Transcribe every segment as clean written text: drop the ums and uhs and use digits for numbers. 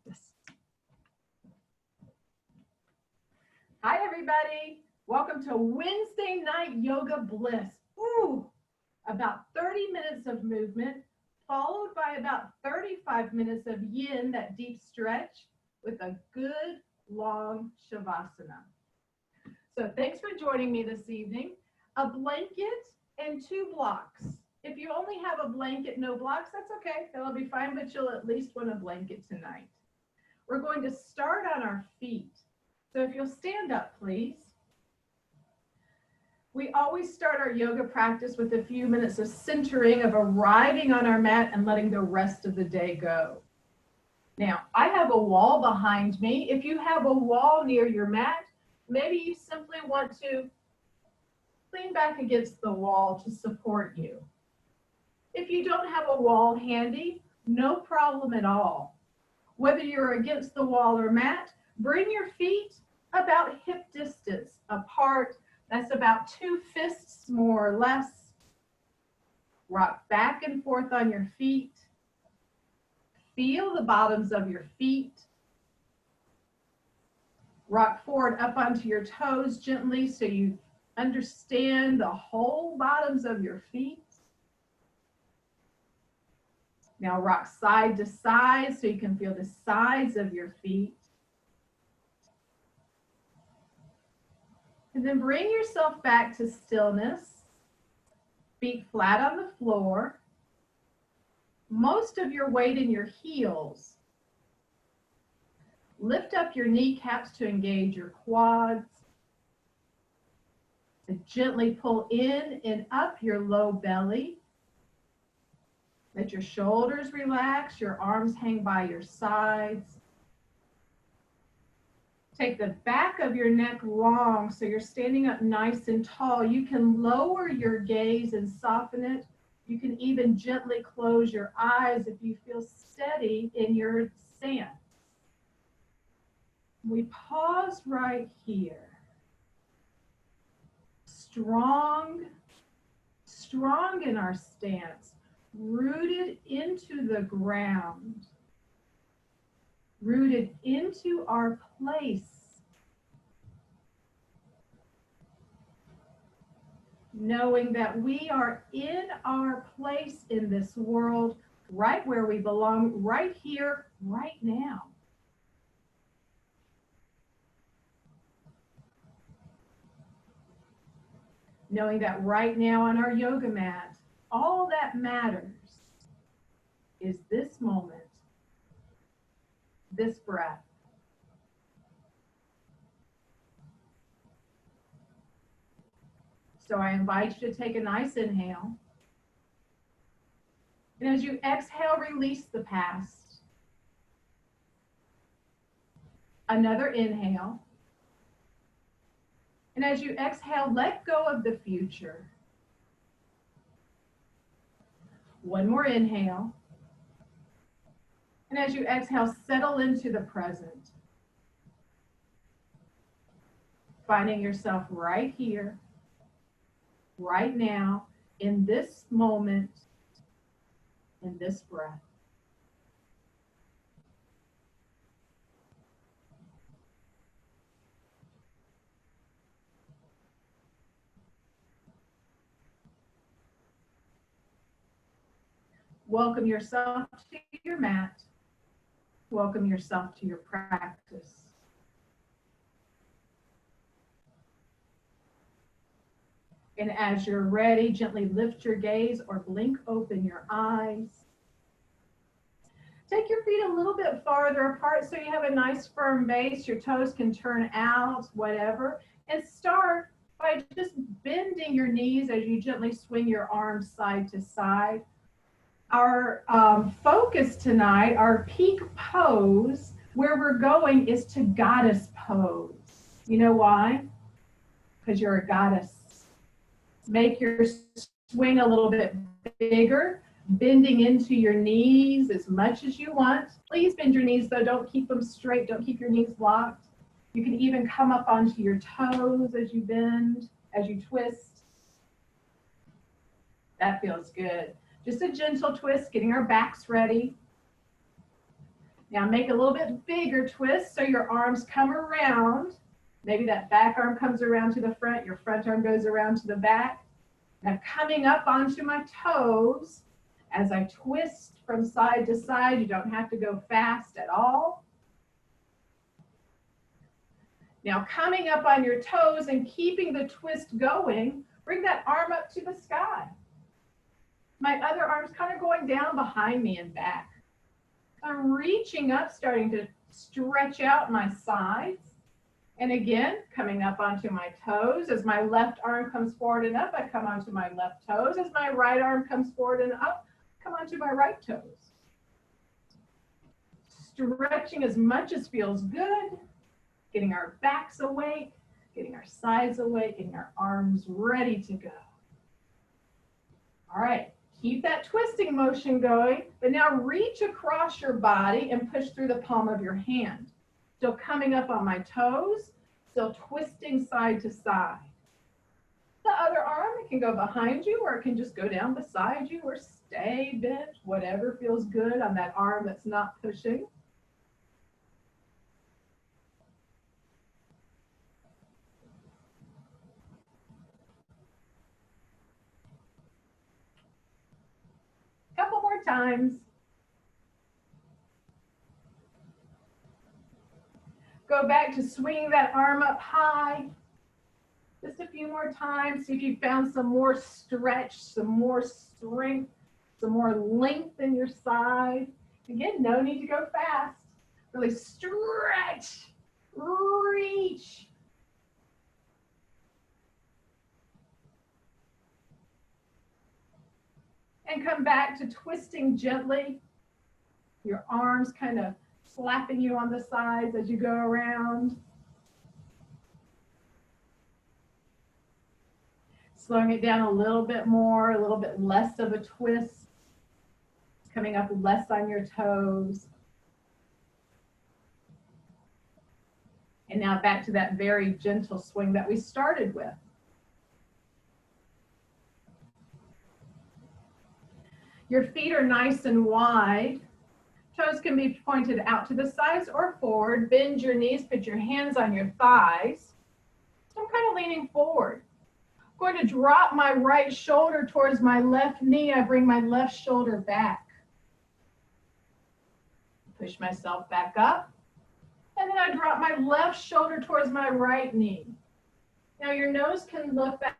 practice. Hi, everybody. Welcome to Wednesday Night Yoga Bliss. Ooh, about 30 minutes of movement, followed by about 35 minutes of yin, that deep stretch, with a good long shavasana. So thanks for joining me this evening. A blanket and 2 blocks. If you only have a blanket, no blocks, that's okay. That'll be fine, but you'll at least want a blanket tonight. We're going to start on our feet. So if you'll stand up, please. We always start our yoga practice with a few minutes of centering, of arriving on our mat and letting the rest of the day go. Now, I have a wall behind me. If you have a wall near your mat, maybe you simply want to lean back against the wall to support you. If you don't have a wall handy, no problem at all. Whether you're against the wall or mat, bring your feet about hip distance apart. That's about 2 fists, more or less. Rock back and forth on your feet. Feel the bottoms of your feet. Rock forward up onto your toes gently so you understand the whole bottoms of your feet. Now rock side to side so you can feel the sides of your feet. And then bring yourself back to stillness. Feet flat on the floor. Most of your weight in your heels. Lift up your kneecaps to engage your quads. And gently pull in and up your low belly. Let your shoulders relax, your arms hang by your sides. Take the back of your neck long so you're standing up nice and tall. You can lower your gaze and soften it. You can even gently close your eyes if you feel steady in your stance. We pause right here. Strong in our stance. Rooted into the ground, rooted into our place, knowing that we are in our place in this world, right where we belong, right here, right now. Knowing that right now on our yoga mat, all that matters is this moment, this breath. So I invite you to take a nice inhale. And as you exhale, release the past. Another inhale. And as you exhale, let go of the future. One more inhale. And as you exhale, settle into the present. Finding yourself right here, right now, in this moment, in this breath. Welcome yourself to your mat. Welcome yourself to your practice. And as you're ready, gently lift your gaze or blink open your eyes. Take your feet a little bit farther apart so you have a nice firm base. Your toes can turn out, whatever. And start by just bending your knees as you gently swing your arms side to side. Our focus tonight, our peak pose, where we're going is to goddess pose. You know why? Because you're a goddess. Make your swing a little bit bigger, bending into your knees as much as you want. Please bend your knees though, don't keep them straight, don't keep your knees locked. You can even come up onto your toes as you bend, as you twist. That feels good. Just a gentle twist, getting our backs ready. Now make a little bit bigger twist so your arms come around. Maybe that back arm comes around to the front, your front arm goes around to the back. Now coming up onto my toes as I twist from side to side. You don't have to go fast at all. Now coming up on your toes and keeping the twist going, bring that arm up to the sky. My other arm's kind of going down behind me and back. I'm reaching up, starting to stretch out my sides. And again, coming up onto my toes. As my left arm comes forward and up, I come onto my left toes. As my right arm comes forward and up, come onto my right toes. Stretching as much as feels good. Getting our backs awake, getting our sides awake, getting our arms ready to go. All right. Keep that twisting motion going, but now reach across your body and push through the palm of your hand. Still coming up on my toes, still twisting side to side. The other arm, it can go behind you or it can just go down beside you or stay bent, whatever feels good on that arm that's not pushing. Couple more times. Go back to swinging that arm up high. Just a few more times. See if you found some more stretch, some more strength, some more length in your side. Again, no need to go fast. Really stretch, reach. And come back to twisting gently. Your arms kind of slapping you on the sides as you go around. Slowing it down a little bit more, a little bit less of a twist. Coming up less on your toes. And now back to that very gentle swing that we started with. Your feet are nice and wide. Toes can be pointed out to the sides or forward. Bend your knees, put your hands on your thighs. I'm kind of leaning forward. I'm going to drop my right shoulder towards my left knee. I bring my left shoulder back. Push myself back up. And then I drop my left shoulder towards my right knee. Now your nose can look back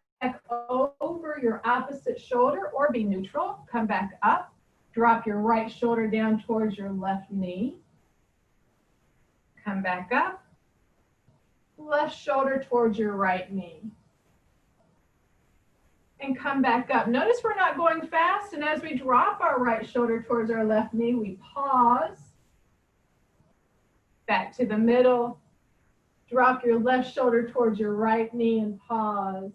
over your opposite shoulder or be neutral. Come back up. Drop your right shoulder down towards your left knee. Come back up. Left shoulder towards your right knee. And come back up. Notice we're not going fast, and as we drop our right shoulder towards our left knee, we pause. Back to the middle. Drop your left shoulder towards your right knee and pause.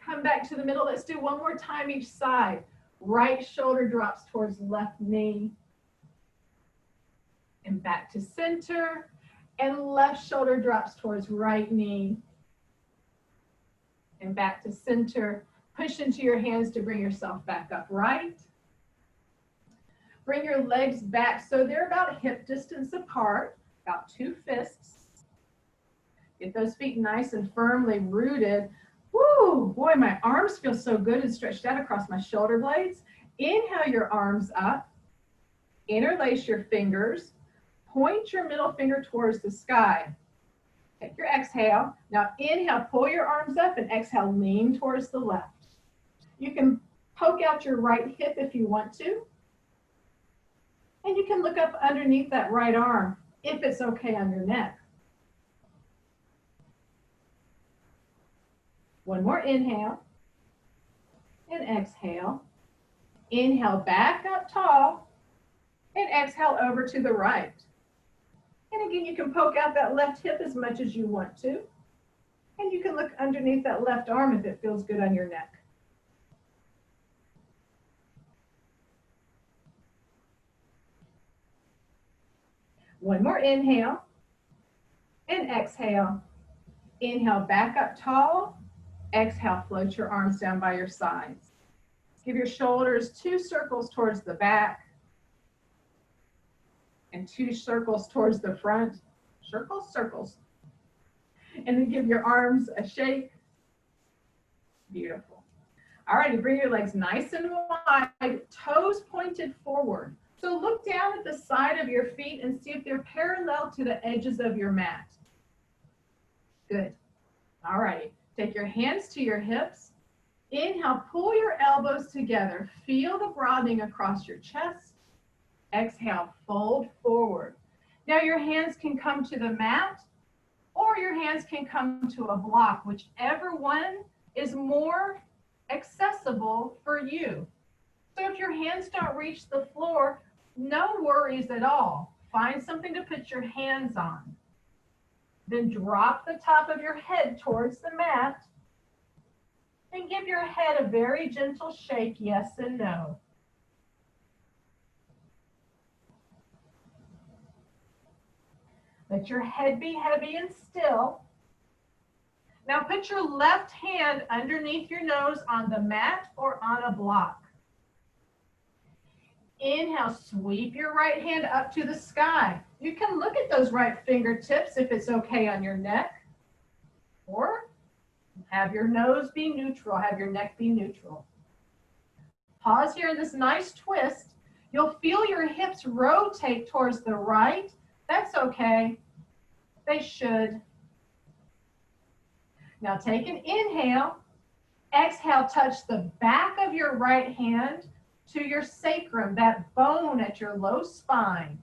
Come back to the middle. Let's do one more time each side. Right shoulder drops towards left knee. And back to center. And left shoulder drops towards right knee. And back to center. Push into your hands to bring yourself back upright. Bring your legs back so they're about hip distance apart, about 2 fists. Get those feet nice and firmly rooted. Woo, boy, my arms feel so good and stretched out across my shoulder blades. Inhale your arms up. Interlace your fingers. Point your middle finger towards the sky. Take your exhale. Now inhale, pull your arms up, and exhale, lean towards the left. You can poke out your right hip if you want to. And you can look up underneath that right arm if it's okay on your neck. One more inhale and exhale. Inhale back up tall and exhale over to the right. And again, you can poke out that left hip as much as you want to. And you can look underneath that left arm if it feels good on your neck. One more inhale and exhale. Inhale back up tall. Exhale, float your arms down by your sides. Give your shoulders 2 circles towards the back. and 2 circles towards the front. Circles, circles. And then give your arms a shake. Beautiful. All right, bring your legs nice and wide, toes pointed forward. So look down at the side of your feet and see if they're parallel to the edges of your mat. Good. All righty. Take your hands to your hips. Inhale, pull your elbows together. Feel the broadening across your chest. Exhale, fold forward. Now your hands can come to the mat or your hands can come to a block, whichever one is more accessible for you. So if your hands don't reach the floor, no worries at all. Find something to put your hands on. Then drop the top of your head towards the mat and give your head a very gentle shake, yes and no. Let your head be heavy and still. Now put your left hand underneath your nose on the mat or on a block. Inhale, sweep your right hand up to the sky. You can look at those right fingertips if it's okay on your neck, or have your nose be neutral, have your neck be neutral. Pause here in this nice twist. You'll feel your hips rotate towards the right. That's okay. They should. Now take an inhale. Exhale, touch the back of your right hand to your sacrum, that bone at your low spine.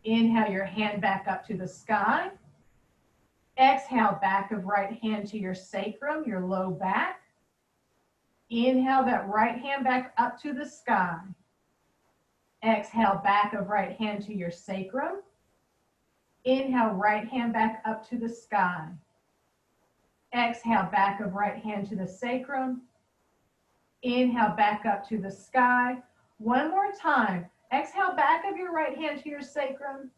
Inhale your hand back up to the sky. Exhale, back of right hand to your sacrum, your low back. Inhale that right hand back up to the sky. Exhale, back of right hand to your sacrum. Inhale, right hand back up to the sky. Exhale, back of right hand to the sacrum. Inhale, back up to the sky. One more time. Exhale, back of your right hand to your sacrum.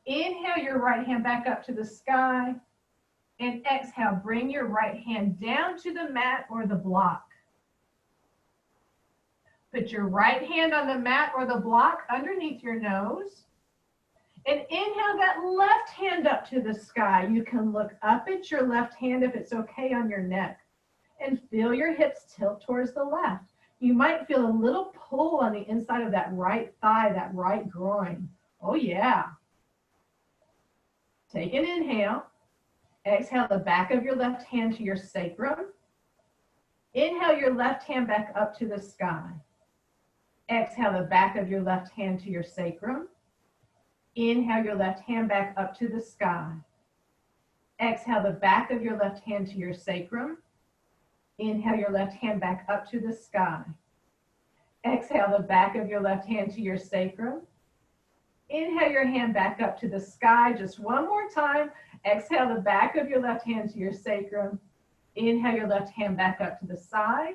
Inhale your right hand back up to the sky. And exhale, bring your right hand down to the mat or the block. Put your right hand on the mat or the block underneath your nose. And inhale that left hand up to the sky. You can look up at your left hand if it's okay on your neck. And feel your hips tilt towards the left. You might feel a little pull on the inside of that right thigh, that right groin. Oh yeah. Take an inhale. Exhale the back of your left hand to your sacrum. Inhale your left hand back up to the sky. Exhale the back of your left hand to your sacrum. Inhale your left hand back up to the sky. Exhale the back of your left hand to your sacrum. Inhale your left hand back up to the sky. Exhale the back of your left hand to your sacrum. Inhale your hand back up to the sky. Just one more time. Exhale the back of your left hand to your sacrum. Inhale your left hand back up to the sky.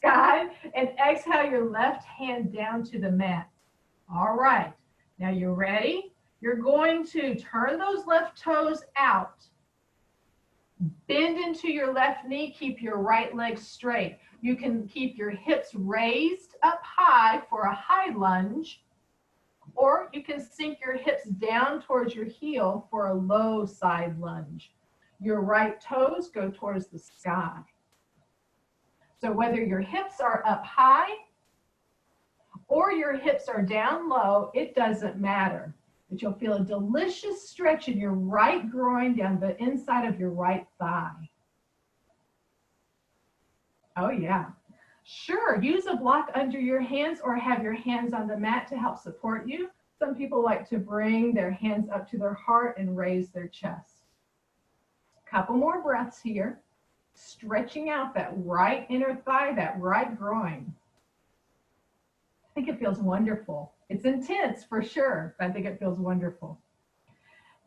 And exhale your left hand down to the mat. All right. Now you're ready. You're going to turn those left toes out. Bend into your left knee. Keep your right leg straight. You can keep your hips raised up high for a high lunge, or you can sink your hips down towards your heel for a low side lunge. Your right toes go towards the sky. So whether your hips are up high or your hips are down low, it doesn't matter. But you'll feel a delicious stretch in your right groin down the inside of your right thigh. Oh yeah. Sure, use a block under your hands or have your hands on the mat to help support you. Some people like to bring their hands up to their heart and raise their chest. Couple more breaths here. Stretching out that right inner thigh, that right groin. I think it feels wonderful. It's intense for sure, but I think it feels wonderful.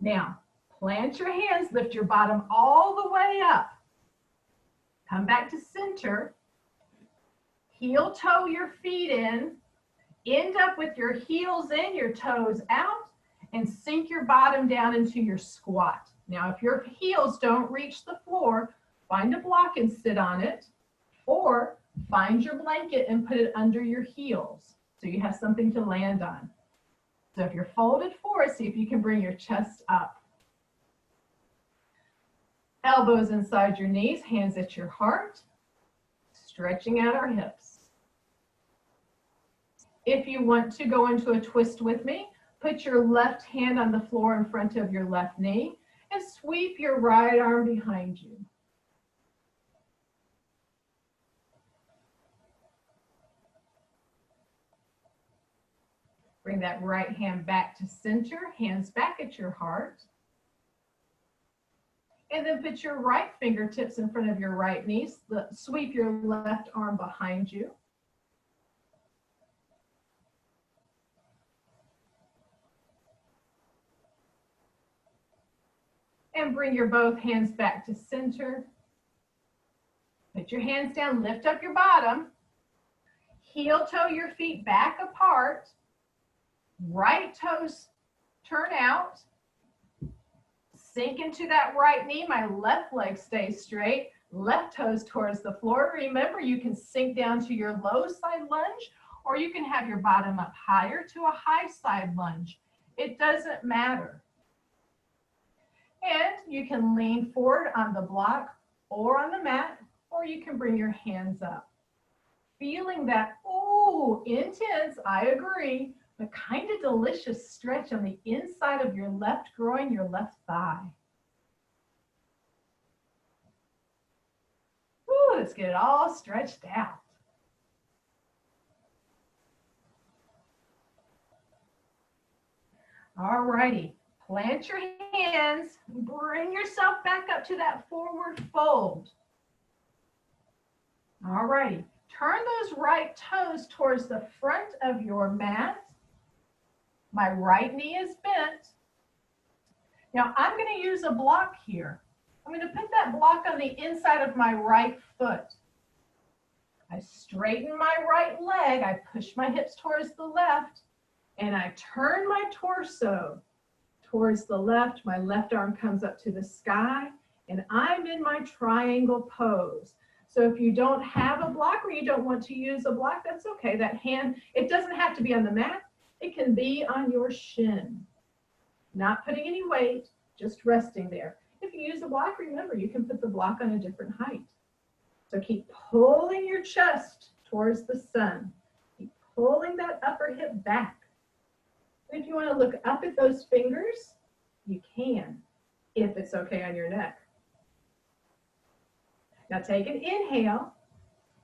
Now, plant your hands, lift your bottom all the way up. Come back to center. Heel toe your feet in. End up with your heels in, your toes out, and sink your bottom down into your squat. Now, if your heels don't reach the floor, find a block and sit on it, or find your blanket and put it under your heels so you have something to land on. So if you're folded forward, see if you can bring your chest up. Elbows inside your knees, hands at your heart, stretching out our hips. If you want to go into a twist with me, put your left hand on the floor in front of your left knee and sweep your right arm behind you. Bring that right hand back to center, hands back at your heart. And then put your right fingertips in front of your right knee. Sweep your left arm behind you. And bring your both hands back to center. Put your hands down, lift up your bottom. Heel toe your feet back apart. Right toes turn out. Sink into that right knee. My left leg stays straight. Left toes towards the floor. Remember, you can sink down to your low side lunge, or you can have your bottom up higher to a high side lunge. It doesn't matter. And you can lean forward on the block or on the mat, or you can bring your hands up. Feeling that, ooh, intense, I agree, but kind of delicious stretch on the inside of your left groin, your left thigh. Ooh, let's get it all stretched out. All righty, plant your hands, bring yourself back up to that forward fold. All righty, turn those right toes towards the front of your mat. My right knee is bent. Now I'm going to use a block here. I'm going to put that block on the inside of my right foot. I straighten my right leg. I push my hips towards the left, and I turn my torso towards the left. My left arm comes up to the sky, and I'm in my triangle pose. So if you don't have a block or you don't want to use a block, that's okay. That hand, it doesn't have to be on the mat. It can be on your shin. Not putting any weight, just resting there. If you use a block, remember, you can put the block on a different height. So keep pulling your chest towards the sun. Keep pulling that upper hip back. And if you want to look up at those fingers, you can, if it's okay on your neck. Now take an inhale.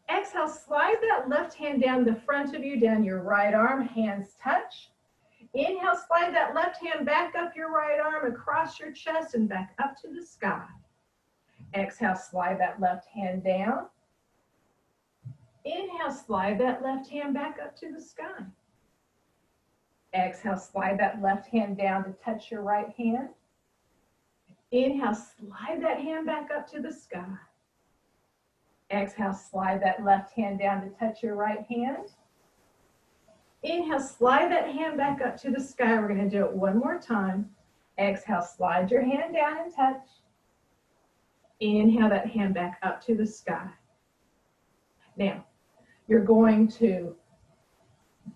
Exhale, slide that left hand down the front of you, down your right arm, hands touch. Inhale, slide that left hand back up your right arm, across your chest and back up to the sky. Exhale, slide that left hand down. Inhale, slide that left hand back up to the sky. Exhale, slide that left hand down to touch your right hand. Inhale, slide that hand back up to the sky. Exhale, slide that left hand down to touch your right hand. Inhale, slide that hand back up to the sky. We're going to do it one more time. Exhale, slide your hand down and touch. Inhale that hand back up to the sky. Now, you're going to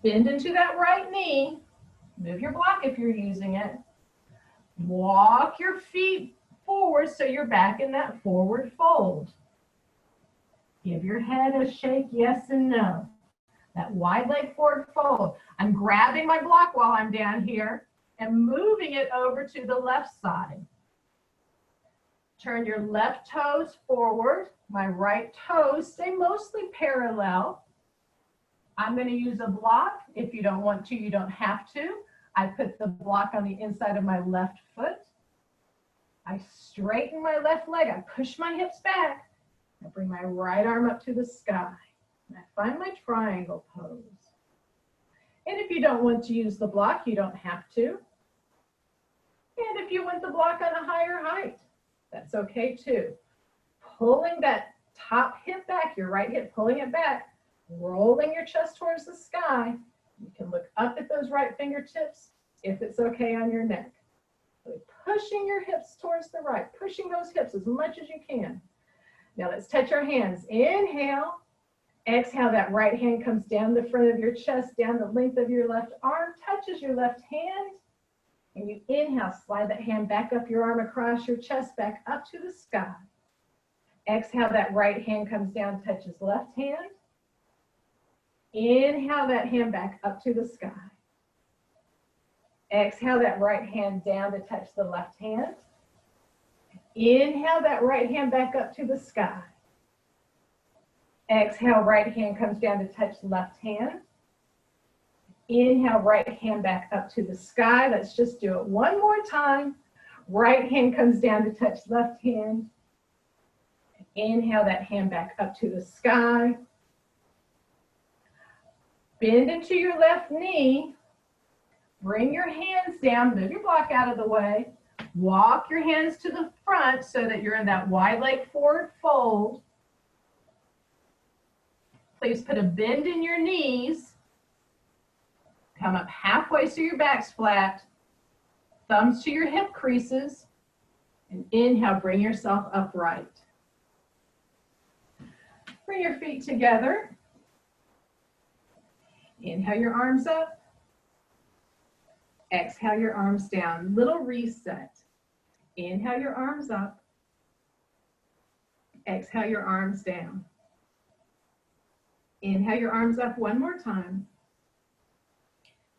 bend into that right knee. Move your block if you're using it. Walk your feet forward so you're back in that forward fold. Give your head a shake, yes and no. That wide leg forward fold. I'm grabbing my block while I'm down here and moving it over to the left side. Turn your left toes forward. My right toes stay mostly parallel. I'm going to use a block. If you don't want to, you don't have to. I put the block on the inside of my left foot. I straighten my left leg. I push my hips back. I bring my right arm up to the sky. And I find my triangle pose. And if you don't want to use the block, you don't have to. And if you want the block on a higher height, that's okay too. Pulling that top hip back, your right hip, pulling it back, rolling your chest towards the sky. You can look up at those right fingertips if it's okay on your neck. So pushing your hips towards the right, pushing those hips as much as you can. Now let's touch our hands. Inhale, Exhale, that right hand comes down the front of your chest, down the length of your left arm, touches your left hand. And you inhale, slide that hand back up your arm across your chest, back up to the sky. Exhale, that right hand comes down, touches left hand. Inhale that hand back up to the sky. Exhale that right hand down to touch the left hand. Inhale that right hand back up to the sky. Exhale, right hand comes down to touch left hand. Inhale, right hand back up to the sky. Let's just do it one more time. Right hand comes down to touch left hand. Inhale that hand back up to the sky. Bend into your left knee. Bring your hands down. Move your block out of the way. Walk your hands to the front so that you're in that wide leg forward fold. Please put a bend in your knees. Come up halfway so your back's flat. Thumbs to your hip creases. And inhale, bring yourself upright. Bring your feet together. Inhale your arms up. Exhale your arms down. Little reset. Inhale your arms up. Exhale your arms down. Inhale your arms up one more time.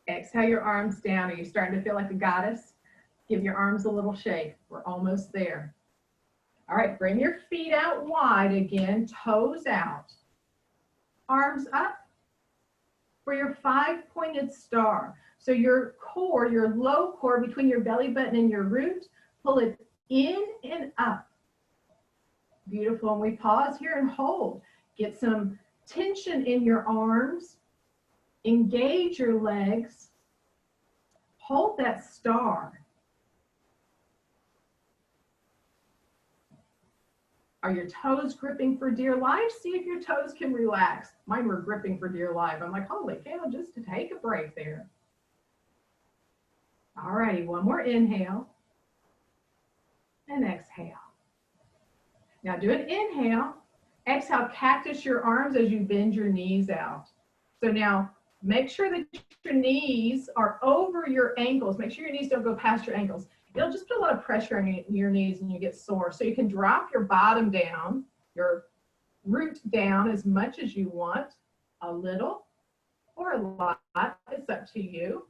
Exhale your arms down. Are you starting to feel like a goddess? Give your arms a little shake. We're almost there. All right, bring your feet out wide again, toes out. Arms up for your 5-pointed star. So your core, your low core between your belly button and your root, pull it in and up. Beautiful. And we pause here and hold. Get some tension in your arms. Engage your legs. Hold that star. Are your toes gripping for dear life? See if your toes can relax. Mine were gripping for dear life. I'm like, holy cow, just to take a break there. All righty, one more inhale and exhale. Now do an inhale. Exhale, cactus your arms as you bend your knees out. So now make sure that your knees are over your ankles. Make sure your knees don't go past your ankles. It'll just put a lot of pressure on your knees and you get sore. So you can drop your bottom down, your root down as much as you want, a little or a lot. It's up to you.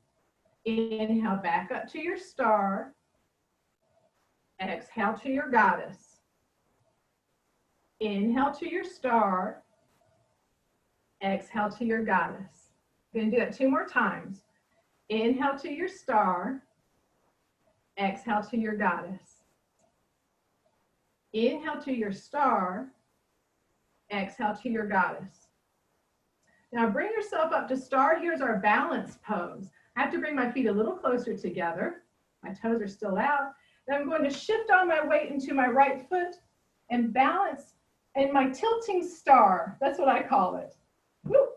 Inhale back up to your star. Exhale to your goddess. Inhale to your star. Exhale to your goddess. We're going to do that 2 more times. Inhale to your star. Exhale to your goddess. Inhale to your star. Exhale to your goddess. Now bring yourself up to star. Here's our balance pose. I have to bring my feet a little closer together. My toes are still out. Then I'm going to shift all my weight into my right foot and balance in my tilting star. That's what I call it. Woo.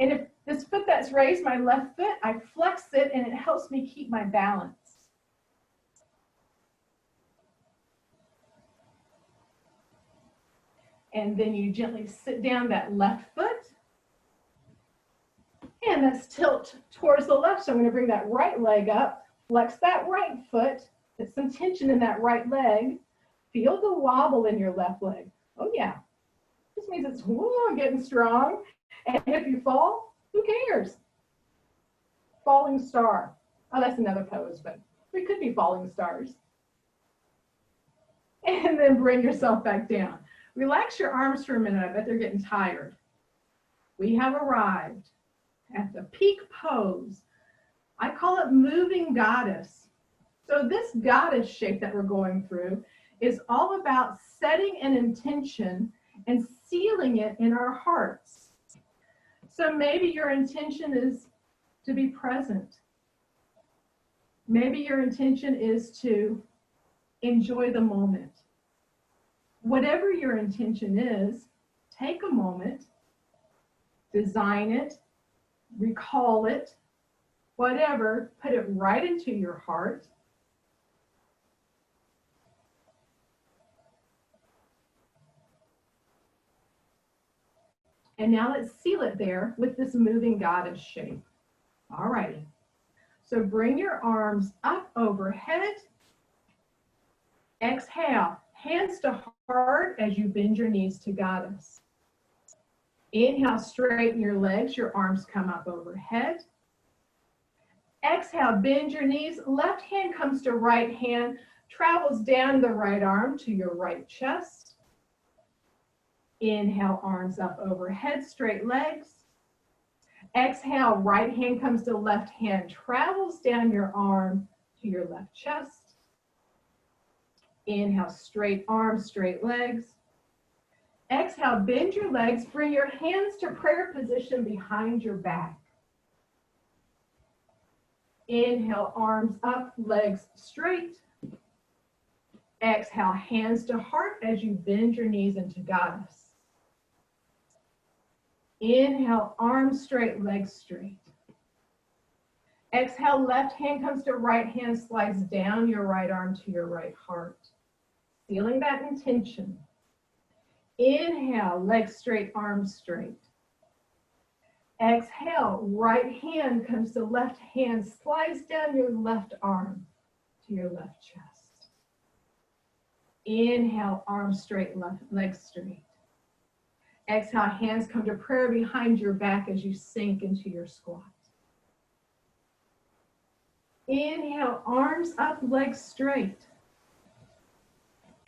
And if this foot that's raised, my left foot, I flex it and it helps me keep my balance. And then you gently sit down that left foot. And let's tilt towards the left. So I'm going to bring that right leg up, flex that right foot, get some tension in that right leg. Feel the wobble in your left leg. Oh yeah, this means it's getting strong. And if you fall, who cares? Falling star. Oh, that's another pose, but we could be falling stars. And then bring yourself back down. Relax your arms for a minute. I bet they're getting tired. We have arrived at the peak pose. I call it moving goddess. So this goddess shape that we're going through is all about setting an intention and sealing it in our hearts. So maybe your intention is to be present. Maybe your intention is to enjoy the moment. Whatever your intention is, take a moment, design it, recall it, whatever, put it right into your heart. And now let's seal it there with this moving goddess shape. All righty. So bring your arms up overhead. Exhale, hands to heart as you bend your knees to goddess. Inhale, straighten your legs, your arms come up overhead. Exhale, bend your knees, left hand comes to right hand, travels down the right arm to your right chest. Inhale, arms up overhead, straight legs. Exhale, right hand comes to left hand, travels down your arm to your left chest. Inhale, straight arms, straight legs. Exhale, bend your legs, bring your hands to prayer position behind your back. Inhale, arms up, legs straight. Exhale, hands to heart as you bend your knees into goddess. Inhale, arms straight, legs straight. Exhale, left hand comes to right hand, slides down your right arm to your right heart. Feeling that intention. Inhale, legs straight, arms straight. Exhale, right hand comes to left hand, slides down your left arm to your left chest. Inhale, arms straight, left, legs straight. Exhale, hands come to prayer behind your back as you sink into your squat. Inhale, arms up, legs straight.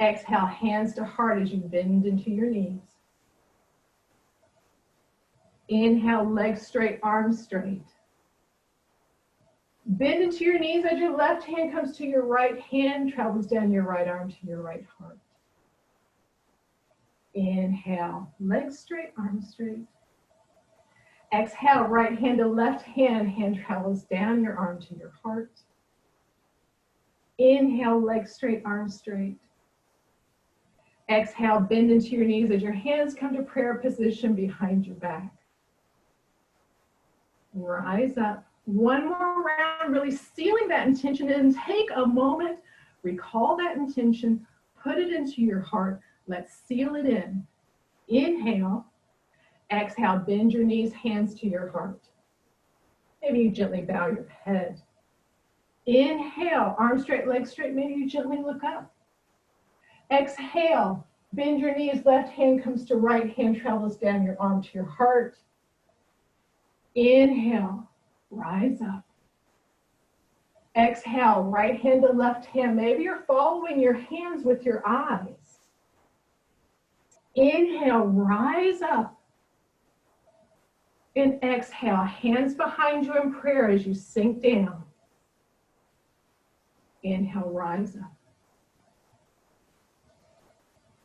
Exhale, hands to heart as you bend into your knees. Inhale, legs straight, arms straight. Bend into your knees as your left hand comes to your right hand, travels down your right arm to your right heart. Inhale, legs straight, arms straight. Exhale, right hand to left hand, hand travels down your arm to your heart. Inhale, legs straight, arms straight. Exhale, bend into your knees as your hands come to prayer position behind your back. Rise up. One more round, really sealing that intention and take a moment, recall that intention, put it into your heart. Let's seal it in. Inhale. Exhale, bend your knees, hands to your heart. Maybe you gently bow your head. Inhale, arms straight, legs straight. Maybe you gently look up. Exhale, bend your knees, left hand comes to right hand, travels down your arm to your heart. Inhale, rise up. Exhale, right hand to left hand. Maybe you're following your hands with your eyes. Inhale, rise up. And exhale, hands behind you in prayer as you sink down. Inhale, rise up.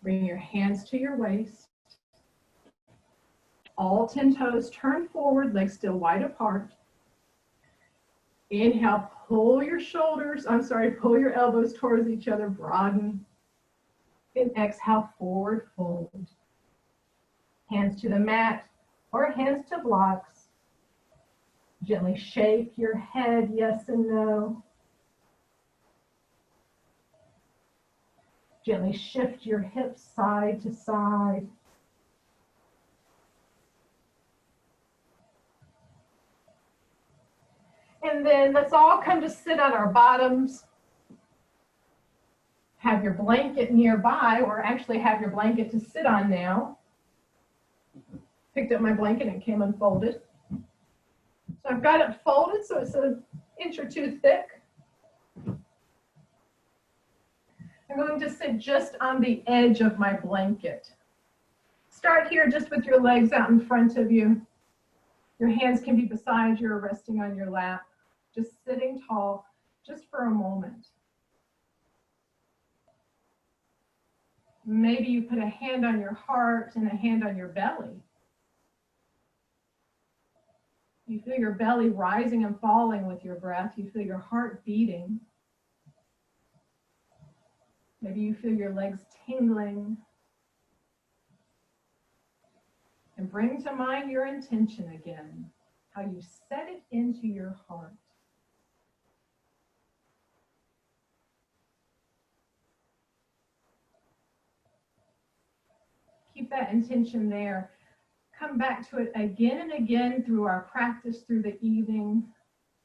Bring your hands to your waist. All 10 toes turn forward, legs still wide apart. Inhale, pull your elbows towards each other, broaden. And exhale, forward fold. Hands to the mat or hands to blocks. Gently shake your head, yes and no. Gently shift your hips side to side. And then let's all come to sit on our bottoms. Have your blanket nearby, or actually have your blanket to sit on now. Picked up my blanket and it came unfolded. So I've got it folded so it's an inch or two thick. I'm going to sit just on the edge of my blanket. Start here just with your legs out in front of you. Your hands can be beside you or resting on your lap. Just sitting tall, just for a moment. Maybe you put a hand on your heart and a hand on your belly. You feel your belly rising and falling with your breath. You feel your heart beating. Maybe you feel your legs tingling. And bring to mind your intention again, how you set it into your heart. Keep that intention there. come back to it again and again through our practice, through the evening,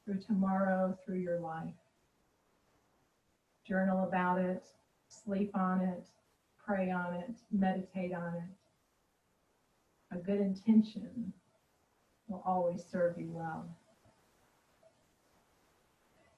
through tomorrow, through your life. Journal about it, sleep on it, pray on it, meditate on it. A good intention will always serve you well.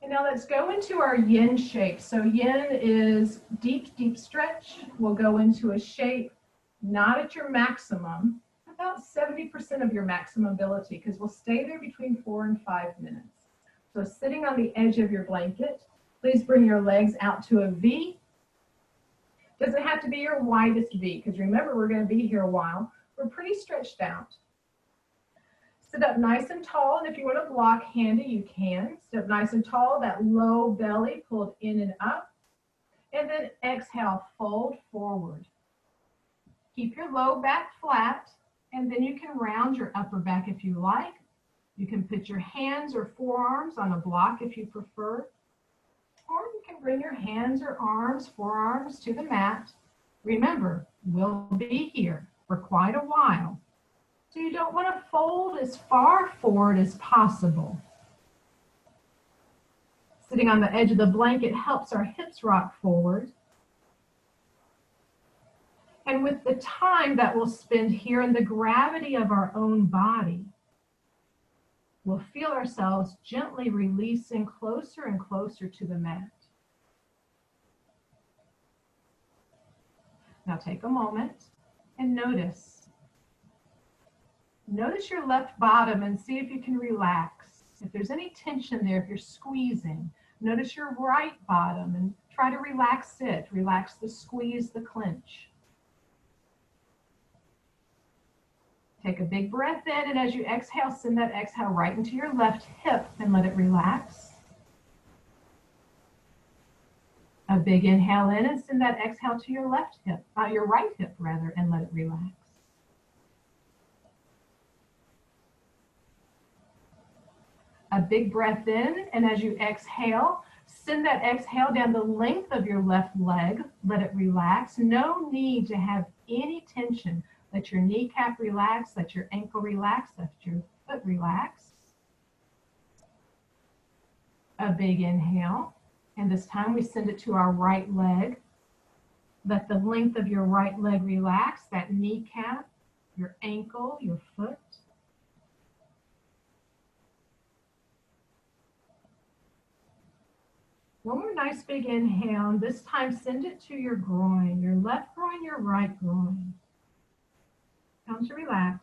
And now let's go into our yin shape. So yin is deep, deep stretch. We'll go into a shape not at your maximum, about 70% of your maximum ability, because we'll stay there between 4 and 5 minutes. So sitting on the edge of your blanket, please bring your legs out to a V. Doesn't have to be your widest V, because remember, we're going to be here a while. We're pretty stretched out. Sit up nice and tall, and if you want to block handy, you can. Sit up nice and tall, that low belly pulled in and up. And then exhale, fold forward. Keep your low back flat, and then you can round your upper back if you like. You can put your hands or forearms on a block if you prefer. Or you can bring your hands or arms, forearms to the mat. Remember, we'll be here for quite a while. So you don't want to fold as far forward as possible. Sitting on the edge of the blanket helps our hips rock forward. And with the time that we'll spend here in the gravity of our own body, we'll feel ourselves gently releasing closer and closer to the mat. Now take a moment and notice. Notice your left bottom and see if you can relax. If there's any tension there, if you're squeezing, notice your right bottom and try to relax it. Relax the squeeze, the clench. Take a big breath in, and as you exhale, send that exhale right into your left hip and let it relax. A big inhale in and send that exhale to your left hip, your right hip rather, and let it relax. A big breath in, and as you exhale, send that exhale down the length of your left leg. Let it relax. No need to have any tension. Let your kneecap relax, let your ankle relax, let your foot relax. A big inhale, and this time we send it to our right leg. Let the length of your right leg relax, that kneecap, your ankle, your foot. One more nice big inhale, and this time send it to your groin, your left groin, your right groin. Time to relax.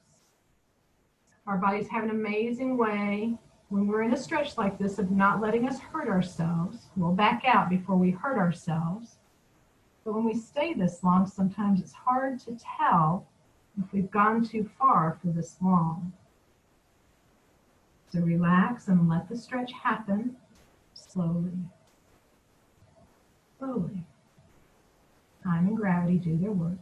Our bodies have an amazing way when we're in a stretch like this of not letting us hurt ourselves. We'll back out before we hurt ourselves. But when we stay this long, sometimes it's hard to tell if we've gone too far for this long. So relax and let the stretch happen slowly. Slowly. Time and gravity do their work.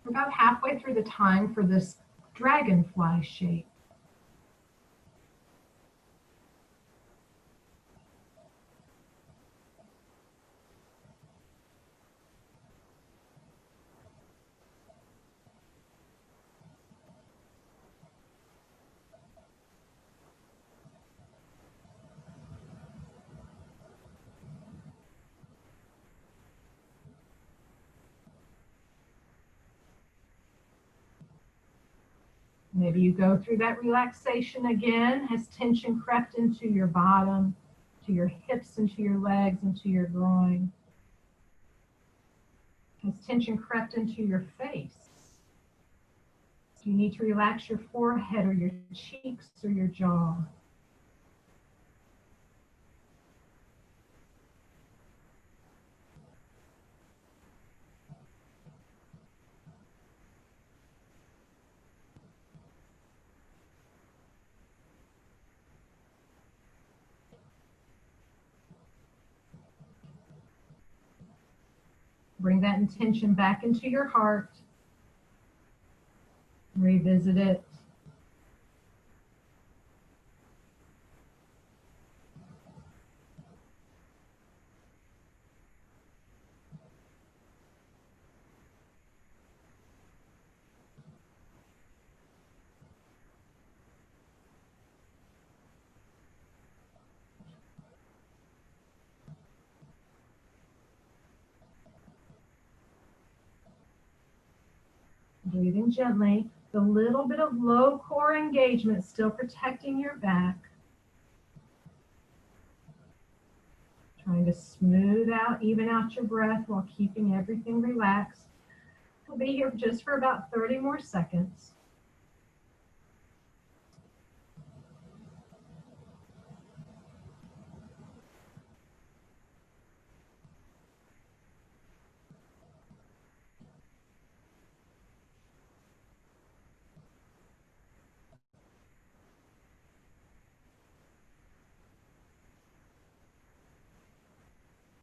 We're about halfway through the time for this dragonfly shape. Maybe you go through that relaxation again. Has tension crept into your bottom, to your hips, into your legs, into your groin? Has tension crept into your face? Do you need to relax your forehead or your cheeks or your jaw? Bring that intention back into your heart. Revisit it. Breathing gently. The little bit of low core engagement still protecting your back. Trying to smooth out, even out your breath while keeping everything relaxed. We'll be here just for about 30 more seconds.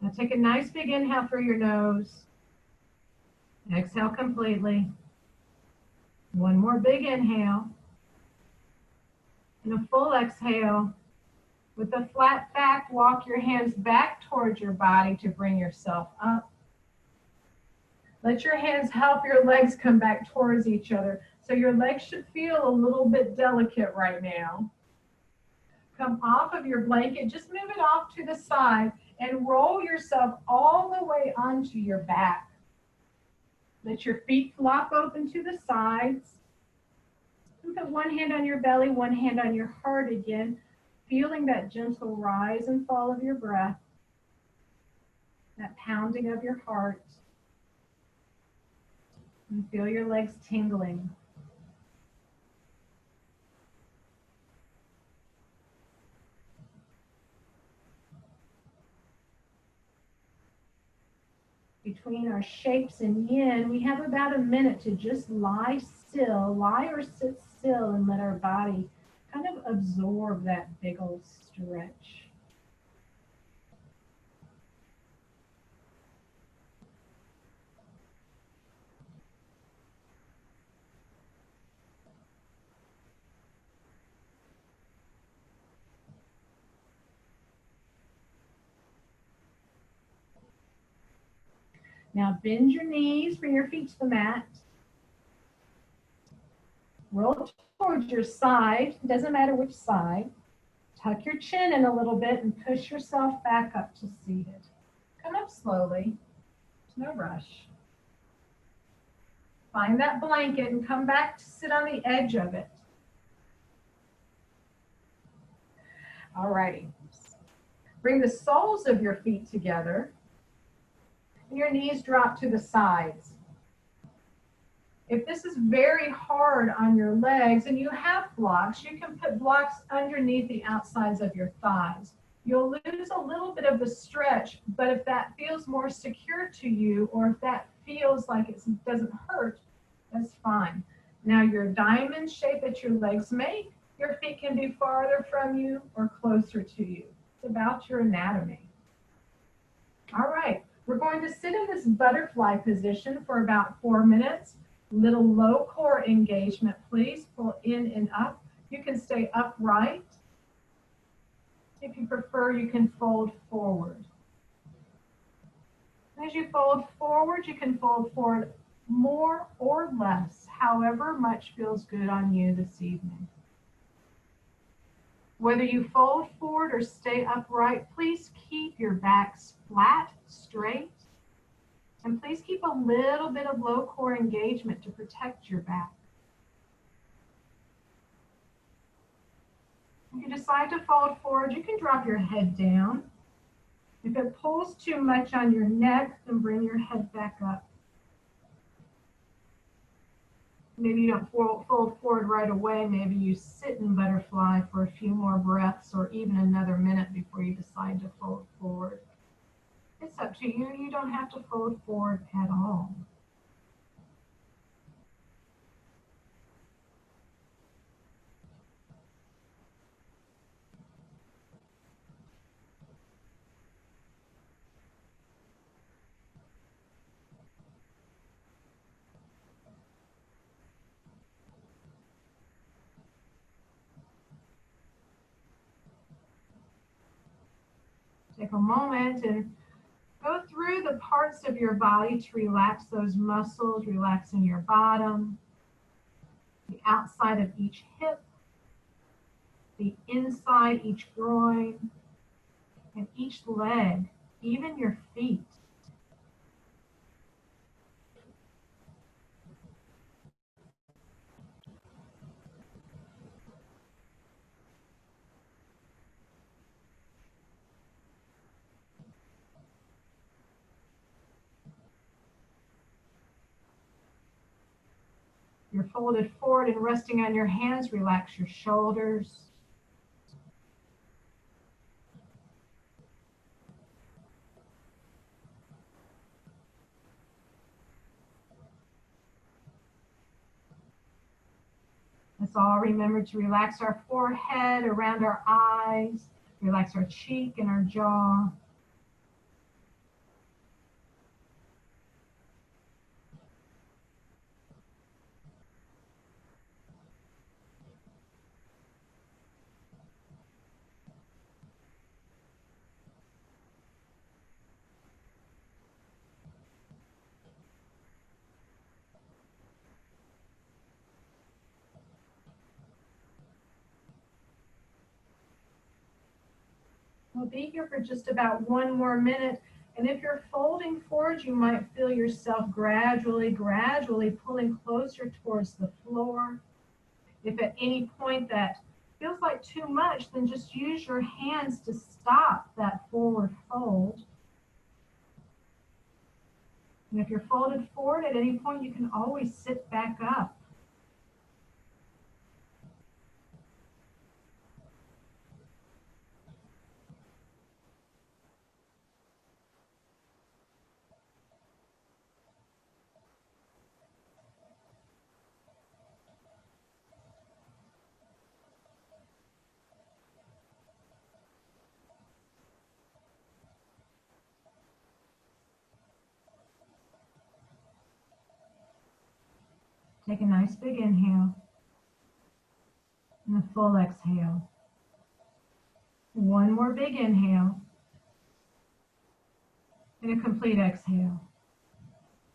Now take a nice big inhale through your nose. Exhale completely. One more big inhale. And a full exhale. With a flat back, walk your hands back towards your body to bring yourself up. Let your hands help your legs come back towards each other. So your legs should feel a little bit delicate right now. Come off of your blanket, just move it off to the side and roll yourself all the way onto your back. Let your feet flop open to the sides. And put one hand on your belly, one hand on your heart again, feeling that gentle rise and fall of your breath, that pounding of your heart. And feel your legs tingling. Between our shapes and yin, we have about a minute to just lie still, lie or sit still, and let our body kind of absorb that big old stretch. Now bend your knees, bring your feet to the mat. Roll towards your side, doesn't matter which side. Tuck your chin in a little bit and push yourself back up to seated. Come up slowly, there's no rush. Find that blanket and come back to sit on the edge of it. All righty. Bring the soles of your feet together. And your knees drop to the sides. If this is very hard on your legs and you have blocks, you can put blocks underneath the outsides of your thighs. You'll lose a little bit of the stretch, but if that feels more secure to you, or if that feels like it doesn't hurt, that's fine. Now your diamond shape that your legs make, your feet can be farther from you or closer to you. It's about your anatomy. All right, we're going to sit in this butterfly position for about 4 minutes. Little low core engagement, please. Pull in and up. You can stay upright. If you prefer, you can fold forward. As you fold forward, you can fold forward more or less, however much feels good on you this evening. Whether you fold forward or stay upright, please keep your backs flat, straight, and please keep a little bit of low core engagement to protect your back. If you decide to fold forward, you can drop your head down. If it pulls too much on your neck, then bring your head back up. Maybe you don't fold forward right away. Maybe you sit in butterfly for a few more breaths or even another minute before you decide to fold forward. It's up to you. You don't have to fold forward at all. Take a moment and go through the parts of your body to relax those muscles, relaxing your bottom, the outside of each hip, the inside each groin, and each leg, even your feet. You're folded forward and resting on your hands. Relax your shoulders. Let's all remember to relax our forehead, around our eyes, relax our cheek and our jaw. We'll be here for just about 1 more minute. And if you're folding forward, you might feel yourself gradually pulling closer towards the floor. If at any point that feels like too much, then just use your hands to stop that forward fold. And if you're folded forward at any point, you can always sit back up. Take a nice big inhale and a full exhale. One more big inhale and a complete exhale.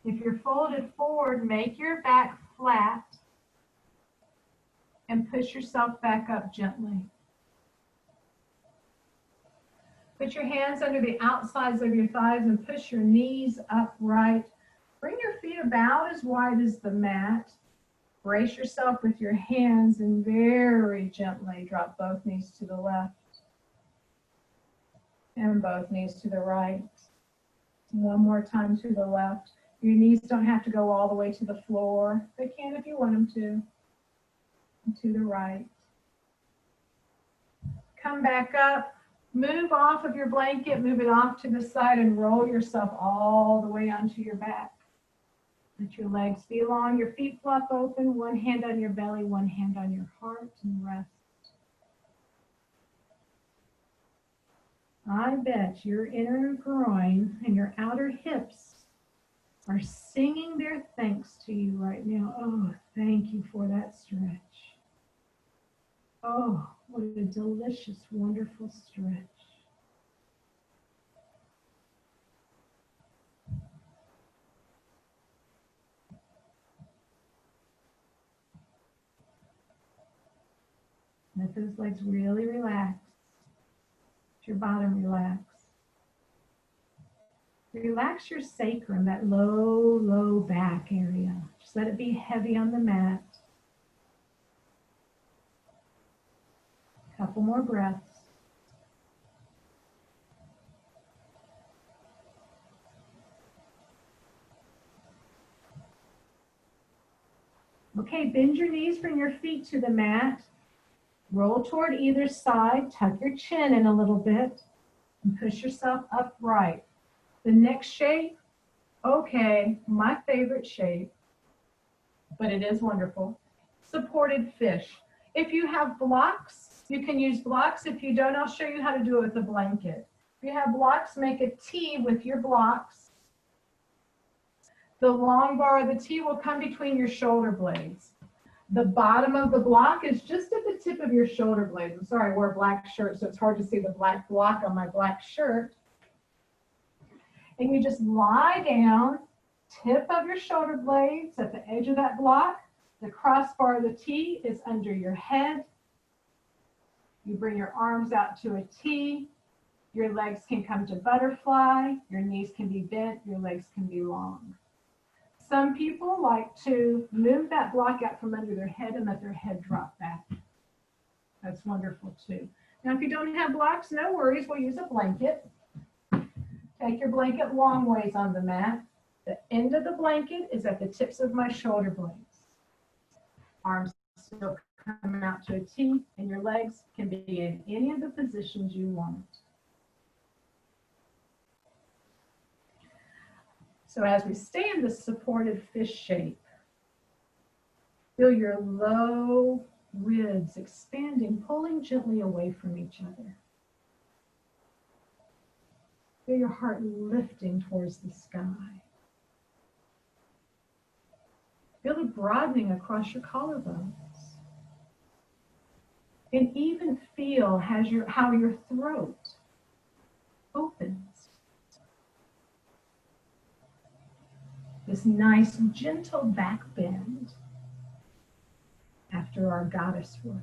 If you're folded forward, make your back flat and push yourself back up gently. Put your hands under the outsides of your thighs and push your knees upright. Bring your feet about as wide as the mat. Brace yourself with your hands and very gently drop both knees to the left and both knees to the right. One more time to the left. Your knees don't have to go all the way to the floor. They can if you want them to. And to the right. Come back up. Move off of your blanket. Move it off to the side and roll yourself all the way onto your back. Let your legs be long, your feet flop open, one hand on your belly, one hand on your heart, and rest. I bet your inner groin and your outer hips are singing their thanks to you right now. Oh, thank you for that stretch. Oh, what a delicious, wonderful stretch. Let those legs really relax. Let your bottom relax. Relax your sacrum, that low back area. Just let it be heavy on the mat. Couple more breaths. Okay, bend your knees, bring your feet to the mat. Roll toward either side, tuck your chin in a little bit, and push yourself upright. The next shape, okay, my favorite shape, but it is wonderful. Supported fish. If you have blocks, you can use blocks. If you don't, I'll show you how to do it with a blanket. If you have blocks, make a T with your blocks. The long bar of the T will come between your shoulder blades. The bottom of the block is just at the tip of your shoulder blades. I'm sorry, I wore a black shirt, so it's hard to see the black block on my black shirt. And you just lie down, tip of your shoulder blades at the edge of that block. The crossbar of the T is under your head. You bring your arms out to a T. Your legs can come to butterfly. Your knees can be bent. Your legs can be long. Some people like to move that block out from under their head and let their head drop back. That's wonderful too. Now, if you don't have blocks, no worries. We'll use a blanket. Take your blanket long ways on the mat. The end of the blanket is at the tips of my shoulder blades. Arms still come out to a T, and your legs can be in any of the positions you want. So as we stay in this supported fish shape, feel your low ribs expanding, pulling gently away from each other. Feel your heart lifting towards the sky. Feel it broadening across your collarbones. And even feel how your throat opens. This nice, gentle back bend after our goddess work.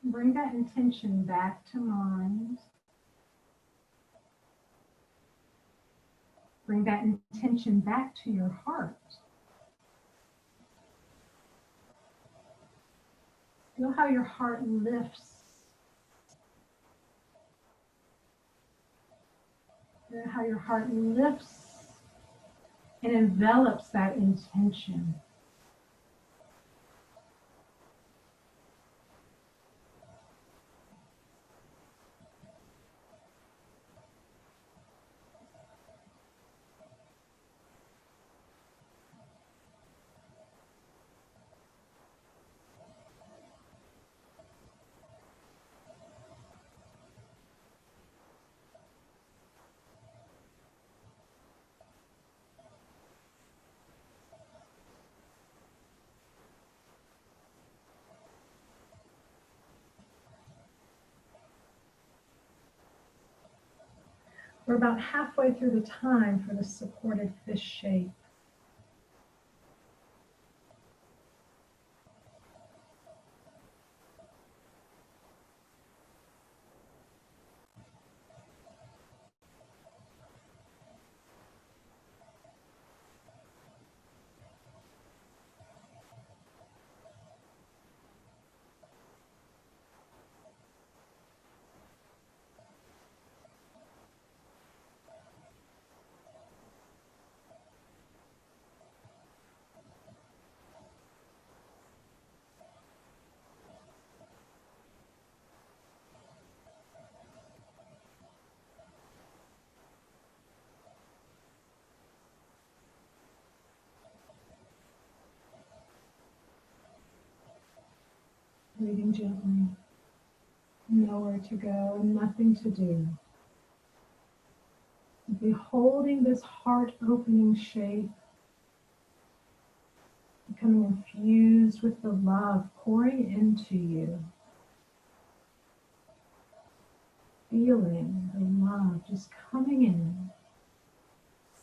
Bring that intention back to mind. Bring that intention back to your heart. Feel how your heart lifts. Feel how your heart lifts and envelops that intention. We're about halfway through the time for the supported fish shape. Breathing gently, nowhere to go and nothing to do. Beholding this heart-opening shape, becoming infused with the love pouring into you. Feeling the love just coming in,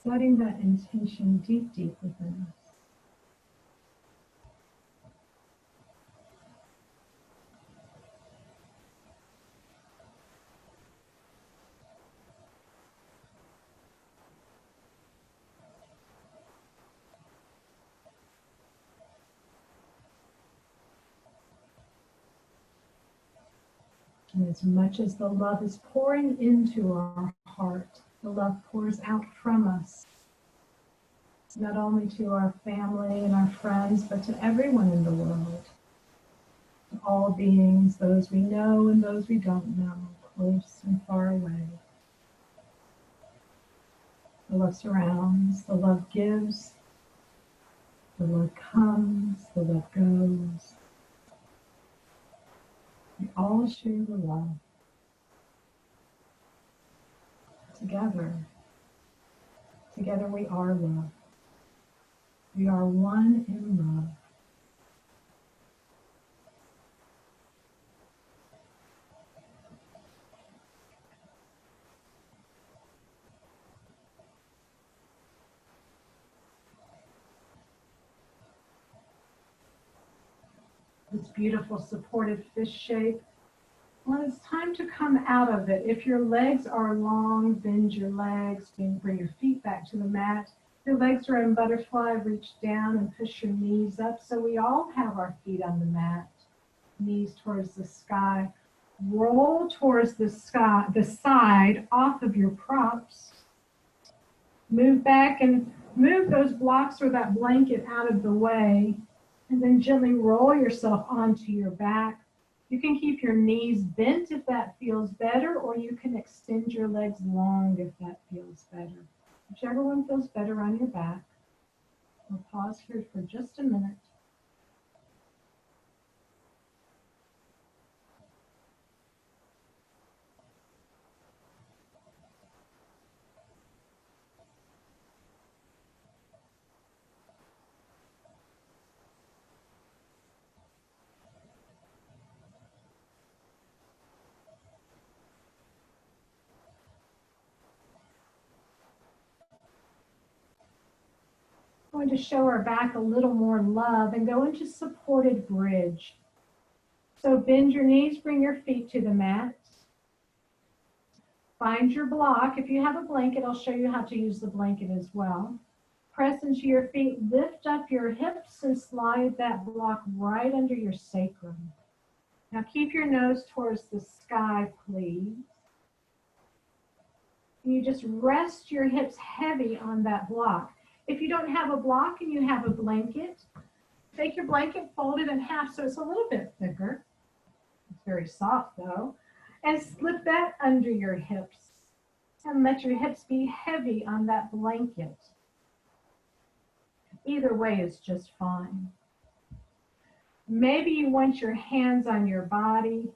setting that intention deep, deep within us. And as much as the love is pouring into our heart, the love pours out from us, not only to our family and our friends, but to everyone in the world. All beings, those we know and those we don't know, close and far away. The love surrounds, the love gives, the love comes, the love goes. We all share the love. Together we are love. We are one in love. this beautiful supported fish shape. When it's time to come out of it, if your legs are long, bend your legs, bring your feet back to the mat. If your legs are in butterfly, reach down and push your knees up. So we all have our feet on the mat, knees towards the sky. Roll towards the sky, the side off of your props. Move back and move those blocks or that blanket out of the way, and then gently roll yourself onto your back. You can keep your knees bent if that feels better, or you can extend your legs long if that feels better. Whichever one feels better on your back. We'll pause here for just a minute. Going to show our back a little more love and go into supported bridge. So bend your knees, bring your feet to the mat. Find your block. If you have a blanket, I'll show you how to use the blanket as well. Press into your feet, lift up your hips and slide that block right under your sacrum. Now keep your nose towards the sky, please. And you just rest your hips heavy on that block. If you don't have a block and you have a blanket, take your blanket, fold it in half so it's a little bit thicker. It's very soft though. And slip that under your hips. And let your hips be heavy on that blanket. Either way is just fine. Maybe you want your hands on your body.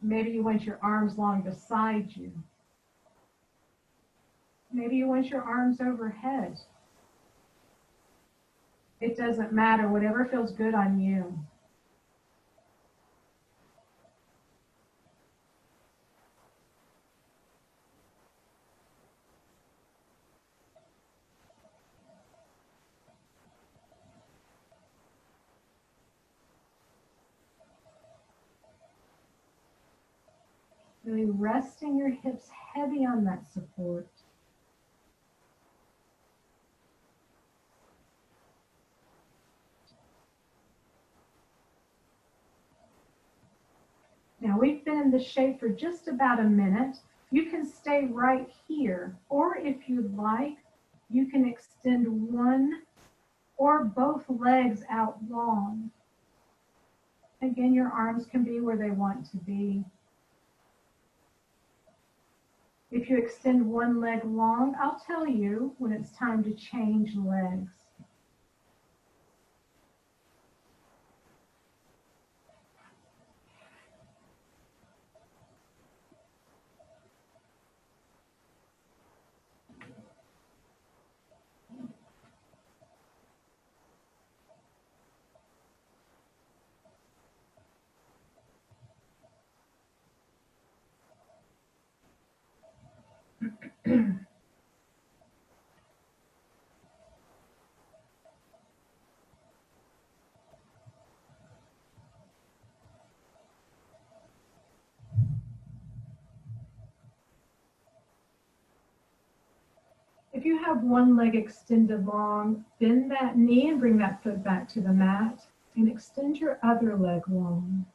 Maybe you want your arms long beside you. Maybe you want your arms overhead. It doesn't matter, whatever feels good on you. Really resting your hips heavy on that support. Now we've been in this shape for just about a minute. You can stay right here, or if you'd like, you can extend one or both legs out long. Again, your arms can be where they want to be. If you extend one leg long, I'll tell you when it's time to change legs. If you have one leg extended long, bend that knee and bring that foot back to the mat and extend your other leg long.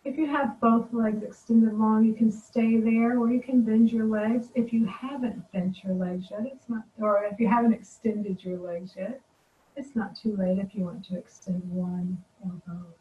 If you have both legs extended long, you can stay there, or you can bend your legs. If you haven't bent your legs yet, it's not, or if you haven't extended your legs yet, it's not too late if you want to extend one or both.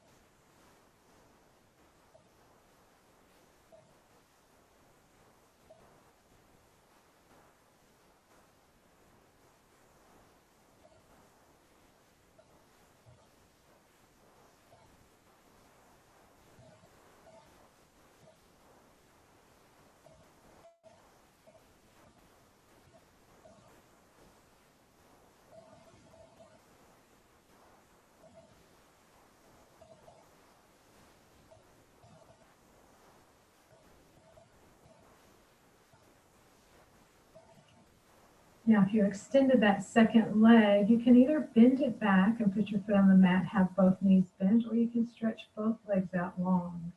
Now, if you extended that second leg, you can either bend it back and put your foot on the mat, have both knees bent, or you can stretch both legs out long.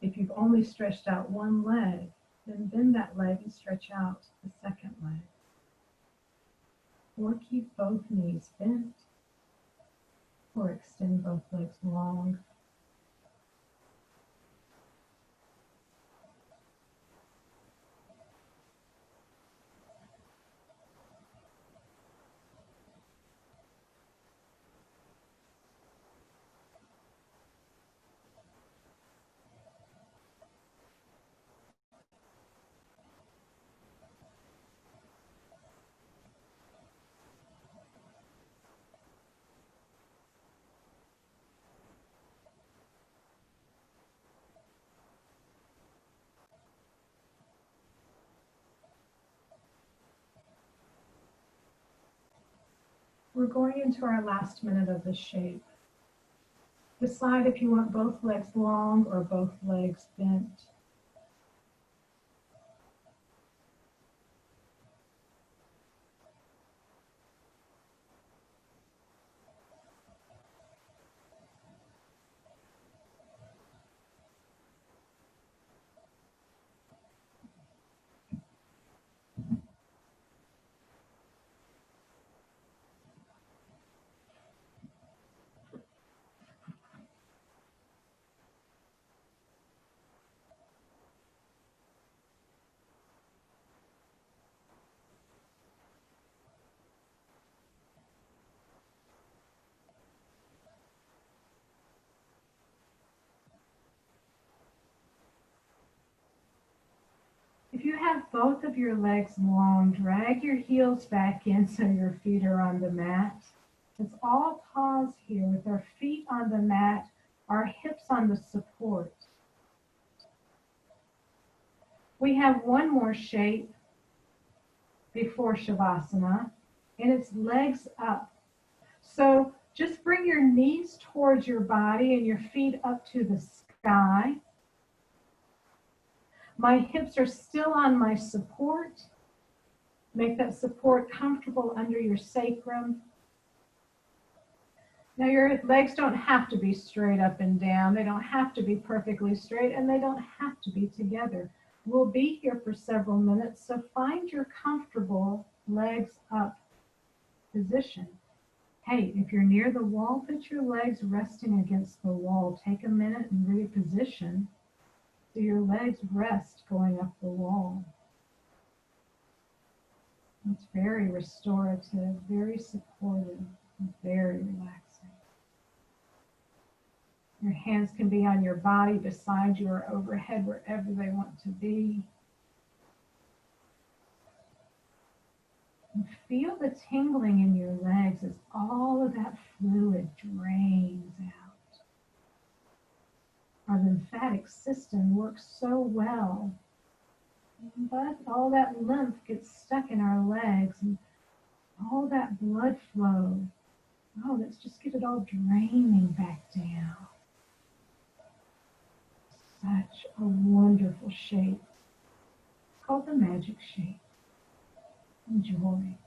If you've only stretched out one leg, then bend that leg and stretch out the second leg. Or keep both knees bent, or extend both legs long. We're going into our last minute of the shape. Decide if you want both legs long or both legs bent. If you have both of your legs long, drag your heels back in so your feet are on the mat. Let's all pause here with our feet on the mat, our hips on the support. We have one more shape before Shavasana, and it's legs up. So just bring your knees towards your body and your feet up to the sky. My hips are still on my support. Make that support comfortable under your sacrum. Now your legs don't have to be straight up and down. They don't have to be perfectly straight, and they don't have to be together. We'll be here for several minutes, so find your comfortable legs up position. Hey, if you're near the wall, put your legs resting against the wall. Take a minute and reposition so your legs rest going up the wall. It's very restorative, very supportive, and very relaxing. Your hands can be on your body, beside you, or overhead, wherever they want to be. And feel the tingling in your legs as all of that fluid drains out. Our lymphatic system works so well, but all that lymph gets stuck in our legs, and all that blood flow. Oh, let's just get it all draining back down. Such a wonderful shape. It's called the magic shape. Enjoy.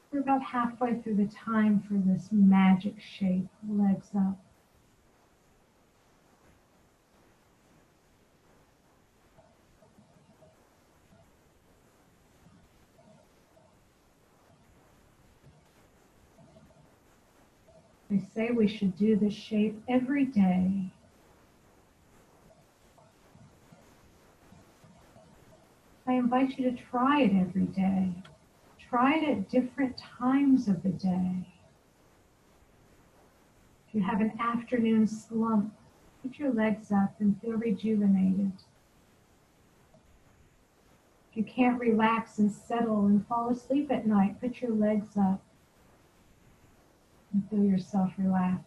We're about halfway through the time for this magic shape, legs up. They say we should do this shape every day. I invite you to try it every day. Try it at different times of the day. If you have an afternoon slump, put your legs up and feel rejuvenated. If you can't relax and settle and fall asleep at night, put your legs up and feel yourself relax.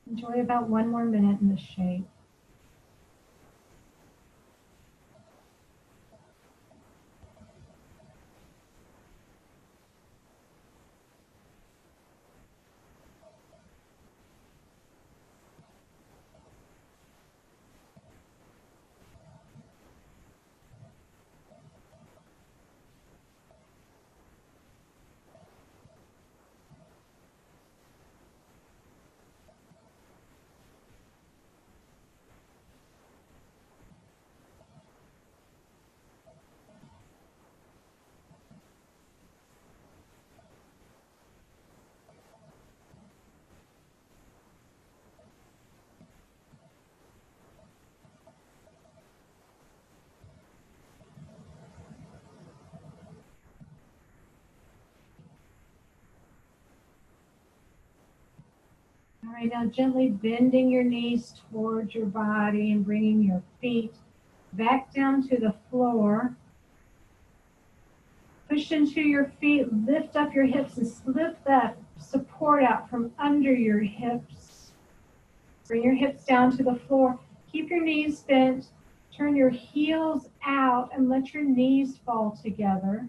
Enjoy about 1 more minute in this shape. All right, now gently bending your knees towards your body and bringing your feet back down to the floor. Push into your feet, lift up your hips and slip that support out from under your hips. Bring your hips down to the floor. Keep your knees bent. Turn your heels out and let your knees fall together.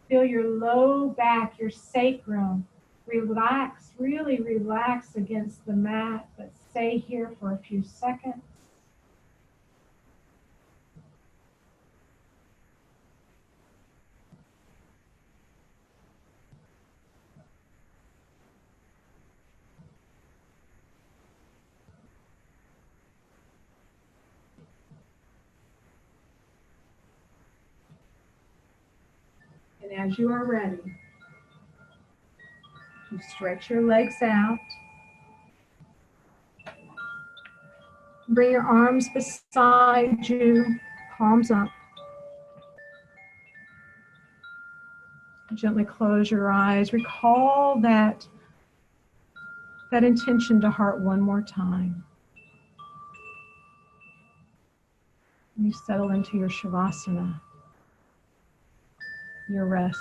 Feel your low back, your sacrum. Relax, really relax against the mat, but stay here for a few seconds. And as you are ready, you stretch your legs out. Bring your arms beside you, palms up. Gently close your eyes. Recall that intention to heart one more time. You settle into your Shavasana, your rest.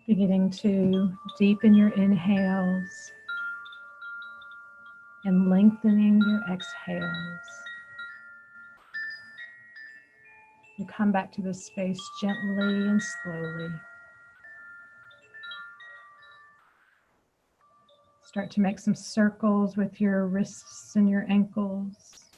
Beginning to deepen your inhales and lengthening your exhales. You come back to this space gently and slowly. Start to make some circles with your wrists and your ankles.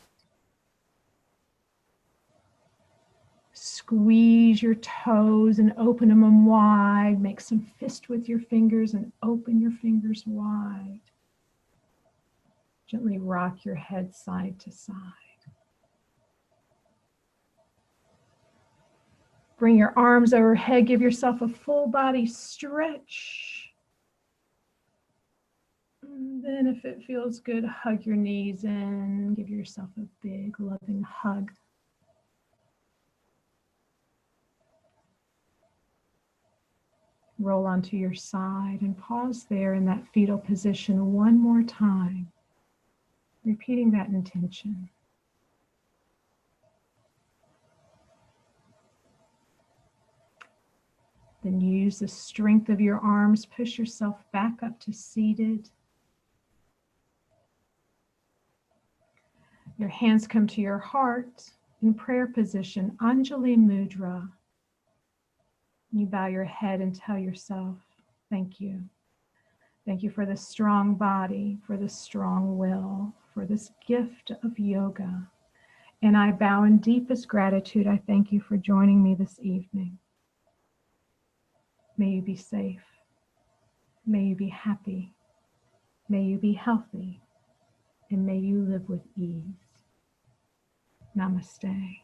Squeeze your toes and open them wide. Make some fist with your fingers and open your fingers wide. Gently rock your head side to side. Bring your arms overhead. Give yourself a full body stretch. And then if it feels good, hug your knees in. Give yourself a big loving hug. Roll onto your side and pause there in that fetal position one more time, repeating that intention. Then use the strength of your arms, push yourself back up to seated. Your hands come to your heart in prayer position, Anjali Mudra. You bow your head and tell yourself, thank you. Thank you for this strong body, for this strong will, for this gift of yoga. And I bow in deepest gratitude. I thank you for joining me this evening. May you be safe. May you be happy. May you be healthy. And may you live with ease. Namaste.